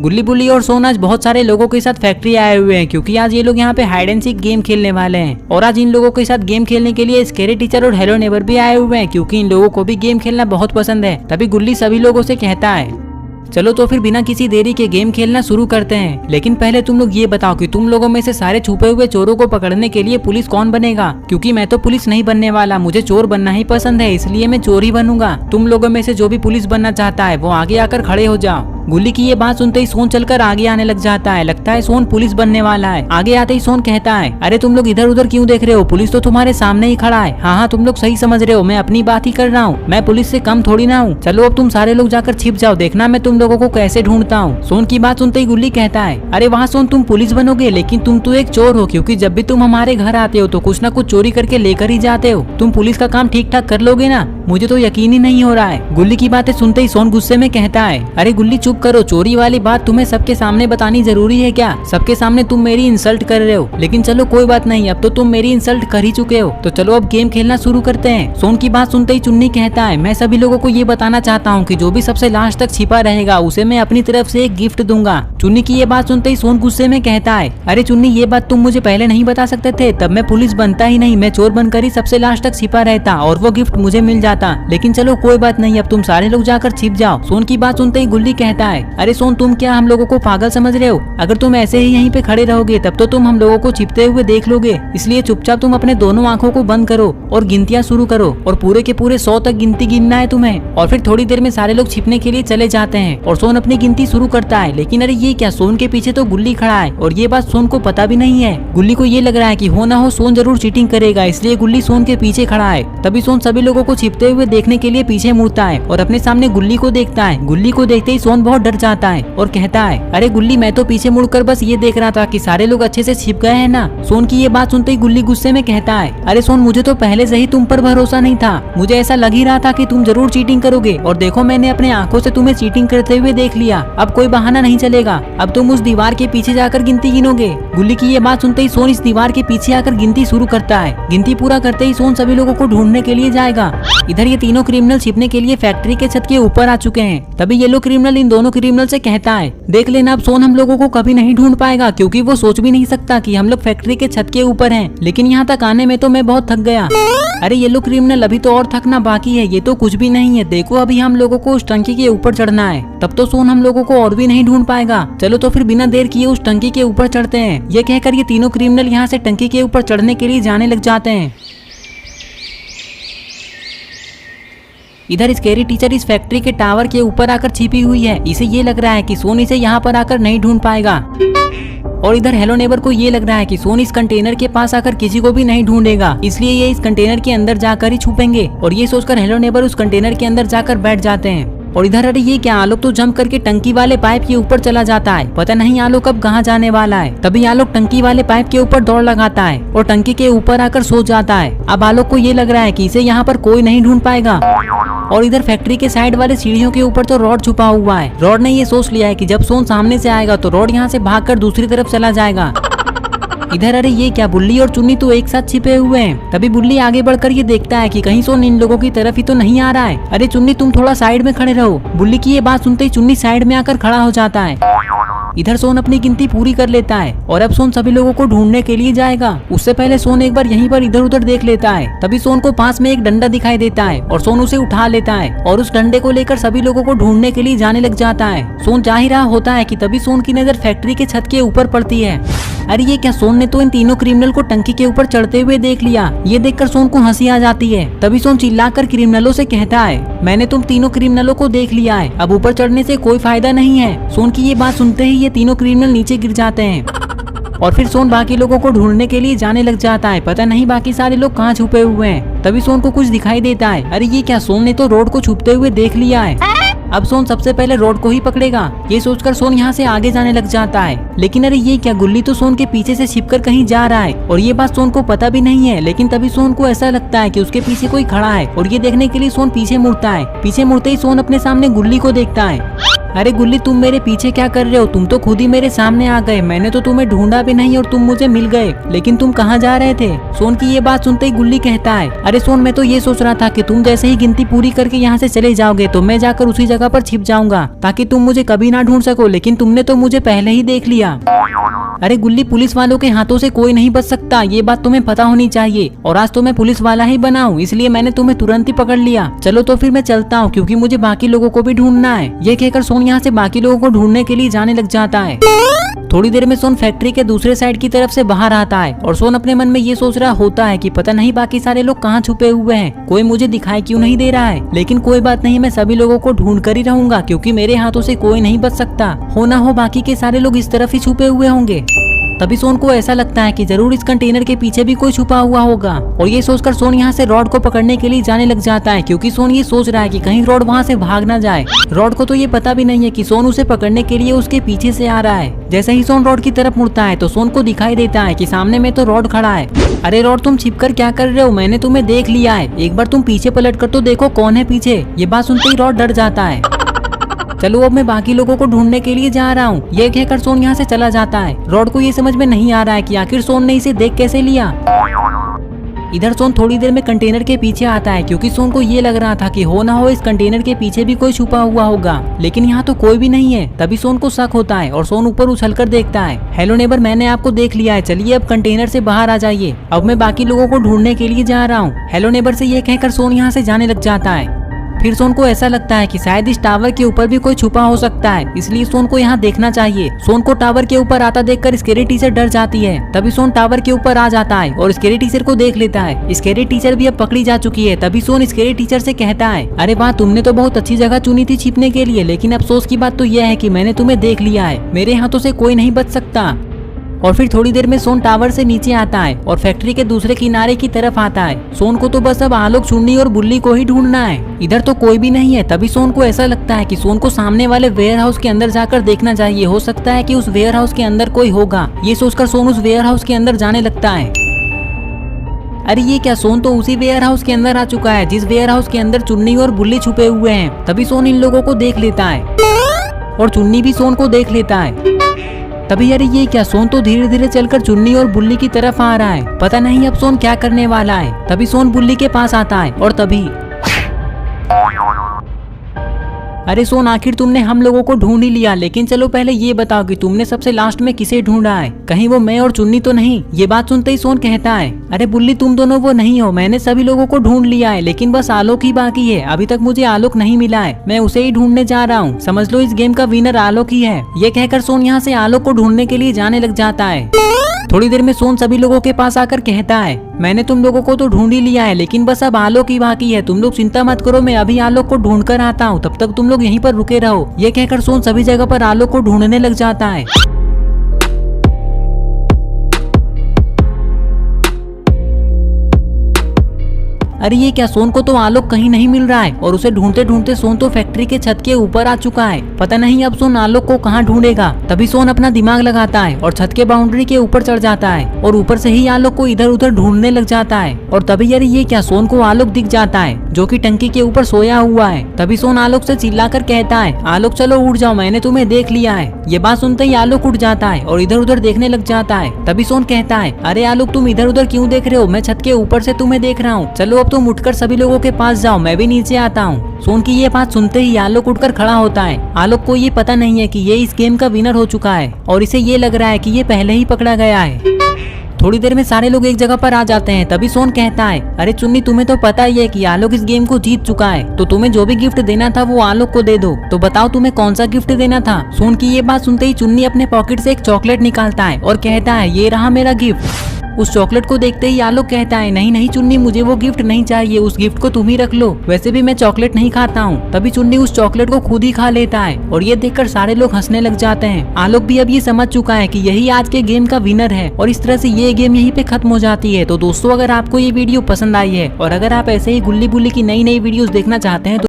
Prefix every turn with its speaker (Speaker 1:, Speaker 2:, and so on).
Speaker 1: गुल्ली बुल्ली और सोन आज बहुत सारे लोगों के साथ फैक्ट्री आए हुए हैं क्योंकि आज ये लोग यहाँ पे हाइड एंड सीक गेम खेलने वाले हैं। और आज इन लोगों के साथ गेम खेलने के लिए स्कैरी टीचर और हेलो नेबर भी आए हुए हैं क्योंकि इन लोगों को भी गेम खेलना बहुत पसंद है। तभी गुल्ली सभी लोगों से कहता है चलो तो फिर बिना किसी देरी के गेम खेलना शुरू करते हैं। लेकिन पहले तुम लोग ये बताओ कि तुम लोगों में से सारे छुपे हुए चोरों को पकड़ने के लिए पुलिस कौन बनेगा? क्योंकि मैं तो पुलिस नहीं बनने वाला, मुझे चोर बनना ही पसंद है, इसलिए मैं चोर ही बनूंगा। तुम लोगों में से जो भी पुलिस बनना चाहता है वो आगे आकर खड़े हो जाओ। गुल्ली की ये बात सुनते ही सोन चलकर आगे आने लग जाता है। लगता है सोन पुलिस बनने वाला है। आगे आते ही सोन कहता है अरे तुम लोग इधर उधर क्यों देख रहे हो, पुलिस तो तुम्हारे सामने ही खड़ा है। हाँ तुम लोग सही समझ रहे हो, मैं अपनी बात ही कर रहा हूँ, मैं पुलिस से कम थोड़ी ना हूँ। चलो अब तुम सारे लोग जाकर छिप जाओ, देखना मैं तुम लोगों को कैसे ढूंढता हूँ। सोन की बात सुनते ही गुल्ली कहता है अरे वहाँ सोन तुम पुलिस बनोगे, लेकिन तुम तो एक चोर हो क्योंकि जब भी तुम हमारे घर आते हो तो कुछ न कुछ चोरी करके लेकर ही जाते हो। तुम पुलिस का काम ठीक ठाक कर लोगे ना? मुझे तो यकीन ही नहीं हो रहा है। गुल्ली की बातें सुनते ही सोन गुस्से में कहता है अरे गुल्ली चुप करो, चोरी वाली बात तुम्हें सबके सामने बतानी जरूरी है क्या? सबके सामने तुम मेरी इंसल्ट कर रहे हो। लेकिन चलो कोई बात नहीं, अब तो तुम मेरी इंसल्ट कर ही चुके हो, तो चलो अब गेम खेलना शुरू करते हैं। सोन की बात सुनते ही चुन्नी कहता है मैं सभी लोगों को ये बताना चाहता हूँ कि जो भी सबसे लास्ट तक छिपा रहेगा उसे मैं अपनी तरफ से एक गिफ्ट दूंगा। चुन्नी की ये बात सुनते ही सोन गुस्से में कहता है अरे चुन्नी ये बात तुम मुझे पहले नहीं बता सकते थे, तब मैं पुलिस बनता ही नहीं, मैं चोर बनकर ही सबसे लास्ट तक छिपा रहता और वो गिफ्ट मुझे मिल जाता। लेकिन चलो कोई बात नहीं, अब तुम सारे लोग जाकर छिप जाओ। सोन की बात सुनते ही गुल्ली कहता है अरे सोन तुम क्या हम लोगों को पागल समझ रहे हो? अगर तुम ऐसे ही यहीं पे खड़े रहोगे तब तो तुम हम लोगों को छिपते हुए देख लोगे, इसलिए चुपचाप तुम अपने दोनों आंखों को बंद करो और गिनतियां शुरू करो और पूरे के पूरे 100 तक गिनती गिनना है तुम्हें। और फिर थोड़ी देर में सारे लोग छिपने के लिए चले जाते हैं और सोन अपनी गिनती शुरू करता है। लेकिन अरे ये क्या, सोन के पीछे तो गुल्ली खड़ा है और ये बात सोन को पता भी नहीं है। गुल्ली को ये लग रहा है कि हो ना हो सोन जरूर चीटिंग करेगा, इसलिए गुल्ली सोन के पीछे खड़ा है। तभी सोन सभी लोगों को छिपते हुए देखने के लिए पीछे मुड़ता है और अपने सामने गुल्ली को देखता है। गुल्ली को देखते ही सोन बहुत डर जाता है और कहता है अरे गुल्ली मैं तो पीछे मुड़कर बस ये देख रहा था कि सारे लोग अच्छे से छिप गए हैं ना। सोन की ये बात सुनते ही गुल्ली गुस्से में कहता है अरे सोन मुझे तो पहले से ही तुम पर भरोसा नहीं था, मुझे ऐसा लग ही रहा था कि तुम जरूर चीटिंग करोगे और देखो मैंने अपने आंखों से तुम्हें चीटिंग करते हुए देख लिया। अब कोई बहाना नहीं चलेगा, अब तुम उस दीवार के पीछे जाकर गिनती गिनोगे। गुल्ली की ये बात सुनते ही सोन इस दीवार के पीछे आकर गिनती शुरू करता है। गिनती पूरा करते ही सोन सभी लोगों को ढूंढने के लिए जाएगा। इधर ये तीनों क्रिमिनल छिपने के लिए फैक्ट्री के छत के ऊपर आ चुके हैं। तभी येलो क्रिमिनल इन दोनों क्रिमिनल से कहता है देख लेना अब सोन हम लोगों को कभी नहीं ढूंढ पाएगा क्योंकि वो सोच भी नहीं सकता कि हम लोग फैक्ट्री के छत के ऊपर हैं। लेकिन यहाँ तक आने में तो मैं बहुत थक गया। अरे येलो क्रिमिनल अभी तो और थकना बाकी है, ये तो कुछ भी नहीं है, देखो अभी हम लोगों को उस टंकी के ऊपर चढ़ना है, तब तो सोन हम लोगों को और भी नहीं ढूंढ पाएगा। चलो तो फिर बिना देर किए उस टंकी के ऊपर चढ़ते हैं। ये कहकर ये तीनों क्रिमिनल यहाँ से टंकी के ऊपर चढ़ने के लिए जाने लग जाते हैं। इधर स्कैरी टीचर इस फैक्ट्री के टावर के ऊपर आकर छिपी हुई है। इसे ये लग रहा है कि सोन इसे यहाँ पर आकर नहीं ढूंढ पाएगा। और इधर हेलो नेबर को ये लग रहा है कि सोन इस कंटेनर के पास आकर किसी को भी नहीं ढूंढेगा, इसलिए ये इस कंटेनर के अंदर जाकर ही छुपेंगे। और ये सोचकर हेलो नेबर उस कंटेनर के अंदर जाकर बैठ जाते हैं। और इधर अरे ये क्या, आलोक तो जंप करके टंकी वाले पाइप के ऊपर चला जाता है। पता नहीं आलोक अब कहाँ जाने वाला है। तभी आलोक टंकी वाले पाइप के ऊपर दौड़ लगाता है और टंकी के ऊपर आकर सो जाता है। अब आलोक को ये लग रहा है कि इसे यहाँ पर कोई नहीं ढूंढ पाएगा। और इधर फैक्ट्री के साइड वाले सीढ़ियों के ऊपर तो रॉड छुपा हुआ है। रॉड ने ये सोच लिया है कि जब सोन सामने से आएगा तो रॉड यहाँ से भागकर दूसरी तरफ चला जाएगा। इधर अरे ये क्या, बुल्ली और चुन्नी तो एक साथ छिपे हुए हैं। तभी बुल्ली आगे बढ़कर ये देखता है कि कहीं सोन इन लोगों की तरफ ही तो नहीं आ रहा है। अरे चुन्नी तुम थोड़ा साइड में खड़े रहो। बुल्ली की ये बात सुनते ही चुन्नी साइड में आकर खड़ा हो जाता है। इधर सोन अपनी गिनती पूरी कर लेता है और अब सोन सभी लोगों को ढूंढने के लिए जाएगा। उससे पहले सोन एक बार यहीं पर इधर उधर देख लेता है। तभी सोन को पास में एक डंडा दिखाई देता है और सोन उसे उठा लेता है और उस डंडे को लेकर सभी लोगों को ढूंढने के लिए जाने लग जाता है। सोन जा ही रहा होता है कि तभी सोन की नजर फैक्ट्री के छत के ऊपर पड़ती है। अरे ये क्या, सोन ने तो इन तीनों क्रिमिनल को टंकी के ऊपर चढ़ते हुए देख लिया। ये देखकर सोन को हंसी आ जाती है। तभी सोन चिल्लाकर क्रिमिनलों से कहता है मैंने तुम तीनों क्रिमिनलों को देख लिया है, अब ऊपर चढ़ने से कोई फायदा नहीं है। सोन की ये बात सुनते ही ये तीनों क्रिमिनल नीचे गिर जाते हैं और फिर सोन बाकी लोगों को ढूंढने के लिए जाने लग जाता है। पता नहीं बाकी सारे लोग कहाँ छुपे हुए हैं। तभी सोन को कुछ दिखाई देता है। अरे ये क्या, सोन ने तो रोड को छुपते हुए देख लिया है। अब सोन सबसे पहले रोड को ही पकड़ेगा। ये सोचकर सोन यहाँ से आगे जाने लग जाता है। लेकिन अरे ये क्या, गुल्ली तो सोन के पीछे से छिपकर कहीं जा रहा है और ये बात सोन को पता भी नहीं है। लेकिन तभी सोन को ऐसा लगता है कि उसके पीछे कोई खड़ा है और ये देखने के लिए सोन पीछे मुड़ता है। पीछे मुड़ते ही सोन अपने सामने गुल्ली को देखता है। अरे गुल्ली तुम मेरे पीछे क्या कर रहे हो, तुम तो खुद ही मेरे सामने आ गए, मैंने तो तुम्हें ढूंढा भी नहीं और तुम मुझे मिल गए, लेकिन तुम कहाँ जा रहे थे। सोन की ये बात सुनते ही गुल्ली कहता है, अरे सोन मैं तो ये सोच रहा था कि तुम जैसे ही गिनती पूरी करके यहाँ से चले जाओगे तो मैं जाकर उसी जगह पर छिप जाऊंगा ताकि तुम मुझे कभी ना ढूंढ सको, लेकिन तुमने तो मुझे पहले ही देख लिया। अरे गुल्ली पुलिस वालों के हाथों से कोई नहीं बच सकता, ये बात तुम्हें पता होनी चाहिए, और आज तो मैं पुलिस वाला ही बना हूँ, इसलिए मैंने तुम्हें तुरंत ही पकड़ लिया। चलो तो फिर मैं चलता हूँ क्योंकि मुझे बाकी लोगों को भी ढूंढना है। ये कहकर सोन यहाँ से बाकी लोगों को ढूंढने के लिए जाने लग जाता है। थोड़ी देर में सोन फैक्ट्री के दूसरे साइड की तरफ से बाहर आता है और सोन अपने मन में ये सोच रहा होता है कि पता नहीं बाकी सारे लोग कहाँ छुपे हुए हैं, कोई मुझे दिखाई क्यों नहीं दे रहा है, लेकिन कोई बात नहीं, मैं सभी लोगों को ढूंढ कर ही रहूंगा क्योंकि मेरे हाथों से कोई नहीं बच सकता, हो ना हो बाकी के सारे लोग इस तरफ ही छुपे हुए होंगे। तभी सोन को ऐसा लगता है कि जरूर इस कंटेनर के पीछे भी कोई छुपा हुआ होगा, और ये सोचकर सोन यहाँ से रॉड को पकड़ने के लिए जाने लग जाता है क्योंकि सोन ये सोच रहा है कि कहीं रॉड वहाँ से भाग ना जाए। रॉड को तो ये पता भी नहीं है कि सोन उसे पकड़ने के लिए उसके पीछे से आ रहा है। जैसे ही सोन रॉड की तरफ मुड़ता है तो सोन को दिखाई देता है कि सामने में तो रॉड खड़ा है। अरे रॉड तुम छिपकर क्या कर रहे हो, मैंने तुम्हें देख लिया है, एक बार तुम पीछे पलट कर तो देखो कौन है पीछे। ये बात सुनते ही रॉड डर जाता है। चलो अब मैं बाकी लोगों को ढूंढने के लिए जा रहा हूँ, ये कहकर सोन यहाँ से चला जाता है। रॉड को ये समझ में नहीं आ रहा है कि आखिर सोन ने इसे देख कैसे लिया। इधर सोन थोड़ी देर में कंटेनर के पीछे आता है क्योंकि सोन को ये लग रहा था कि हो ना हो इस कंटेनर के पीछे भी कोई छुपा हुआ होगा, लेकिन यहाँ तो कोई भी नहीं है। तभी सोन को शक होता है और सोन ऊपर उछलकर देखता है। हेलो नेबर, मैंने आपको देख लिया है, चलिए अब कंटेनर से बाहर आ जाइए, अब मैं बाकी लोगों को ढूंढने के लिए जा रहा हूँ। हेलो नेबर से ये कहकर सोन यहाँ से जाने लग जाता है। फिर सोन को ऐसा लगता है कि शायद इस टावर के ऊपर भी कोई छुपा हो सकता है, इसलिए सोन को यहाँ देखना चाहिए। सोन को टावर के ऊपर आता देखकर स्केरी टीचर डर जाती है। तभी सोन टावर के ऊपर आ जाता है और स्केरी टीचर को देख लेता है। स्केरी टीचर भी अब पकड़ी जा चुकी है। तभी सोन स्केरी टीचर से कहता है, अरे वाह, तुमने तो बहुत अच्छी जगह चुनी थी छिपने के लिए, लेकिन अफसोस की बात तो यह है कि मैंने तुम्हें देख लिया है, मेरे हाथों से कोई नहीं बच सकता। और फिर थोड़ी देर में सोन टावर से नीचे आता है और फैक्ट्री के दूसरे किनारे की तरफ आता है। सोन को तो बस अब आलोक, चुन्नी और बुल्ली को ही ढूंढना है। इधर तो कोई भी नहीं है। तभी सोन को ऐसा लगता है कि सोन को सामने वाले वेयर हाउस के अंदर जाकर देखना चाहिए, हो सकता है कि उस वेयर हाउस के अंदर कोई होगा। ये सोचकर सोन उस वेयर हाउस के अंदर जाने लगता है। अरे ये क्या, सोन तो उसी वेयर हाउस के अंदर आ चुका है जिस वेयर हाउस के अंदर चुन्नी और बुल्ली छुपे हुए हैं। तभी सोन इन लोगों को देख लेता है और चुन्नी भी सोन को देख लेता है। तभी अरे ये क्या, सोन तो धीरे धीरे चलकर चुन्नी और बुल्ली की तरफ आ रहा है, पता नहीं अब सोन क्या करने वाला है। तभी सोन बुल्ली के पास आता है और तभी अरे सोन, आखिर तुमने हम लोगों को ढूंढ ही लिया, लेकिन चलो पहले ये बताओ कि तुमने सबसे लास्ट में किसे ढूंढा है, कहीं वो मैं और चुन्नी तो नहीं। ये बात सुनते ही सोन कहता है, अरे बुल्ली तुम दोनों वो नहीं हो, मैंने सभी लोगों को ढूंढ लिया है, लेकिन बस आलोक ही बाकी है। अभी तक मुझे आलोक नहीं मिला है, मैं उसे ही ढूंढने जा रहा हूँ। समझ लो इस गेम का विनर आलोक ही है। ये कहकर सोन यहाँ से आलोक को ढूंढने के लिए जाने लग जाता है। थोड़ी देर में सोन सभी लोगों के पास आकर कहता है, मैंने तुम लोगों को तो ढूंढ ही लिया है, लेकिन बस अब आलोक ही बाकी है। तुम लोग चिंता मत करो, मैं अभी आलोक को ढूंढ कर आता हूँ, तब तक तुम लोग यहीं पर रुके रहो। ये कहकर सोन सभी जगह पर आलोक को ढूंढने लग जाता है। अरे ये क्या, सोन को तो आलोक कहीं नहीं मिल रहा है और उसे ढूंढते ढूंढते सोन तो फैक्ट्री के छत के ऊपर आ चुका है। पता नहीं अब सोन आलोक को कहाँ ढूंढेगा। तभी सोन अपना दिमाग लगाता है और छत के बाउंड्री के ऊपर चढ़ जाता है और ऊपर से ही आलोक को इधर उधर ढूंढने लग जाता है। और तभी अरे ये क्या, सोन को आलोक दिख जाता है जो कि टंकी के ऊपर सोया हुआ है। तभी सोन आलोक से चिल्लाकर कहता है, आलोक चलो उठ जाओ, मैंने तुम्हें देख लिया है। ये बात सुनते ही आलोक उठ जाता है और इधर उधर देखने लग जाता है। तभी सोन कहता है, अरे आलोक तुम इधर उधर क्यों देख रहे हो, मैं छत के ऊपर से तुम्हें देख रहा हूँ। चलो अब तुम उठकर सभी लोगों के पास जाओ, मैं भी नीचे आता हूँ। सोन की ये बात सुनते ही आलोक उठकर खड़ा होता है। आलोक को ये पता नहीं है कि ये इस गेम का विनर हो चुका है और इसे ये लग रहा है कि ये पहले ही पकड़ा गया है। थोड़ी देर में सारे लोग एक जगह पर आ जाते हैं। तभी सोन कहता है, अरे चुन्नी तुम्हें तो पता ही है कि आलोक इस गेम को जीत चुका है, तो तुम्हें जो भी गिफ्ट देना था वो आलोक को दे दो। तो बताओ तुम्हें कौन सा गिफ्ट देना था। सोन की ये बात सुनते ही चुन्नी अपने पॉकेट से एक चॉकलेट निकालता है और कहता है, ये रहा मेरा गिफ्ट। उस चॉकलेट को देखते ही आलोक कहता है, नहीं नहीं चुन्नी, मुझे वो गिफ्ट नहीं चाहिए, उस गिफ्ट को तुम ही रख लो, वैसे भी मैं चॉकलेट नहीं खाता हूँ। तभी चुन्नी उस चॉकलेट को खुद ही खा लेता है और ये देखकर सारे लोग हंसने लग जाते हैं। आलोक भी अब ये समझ चुका है कि यही आज के गेम का विनर है और इस तरह से ये गेम यहीं पे खत्म हो जाती है। तो दोस्तों, अगर आपको ये वीडियो पसंद आई है और अगर आप ऐसे ही गुल्ली बुल्ली की नई नई वीडियोस देखना चाहते हैं तो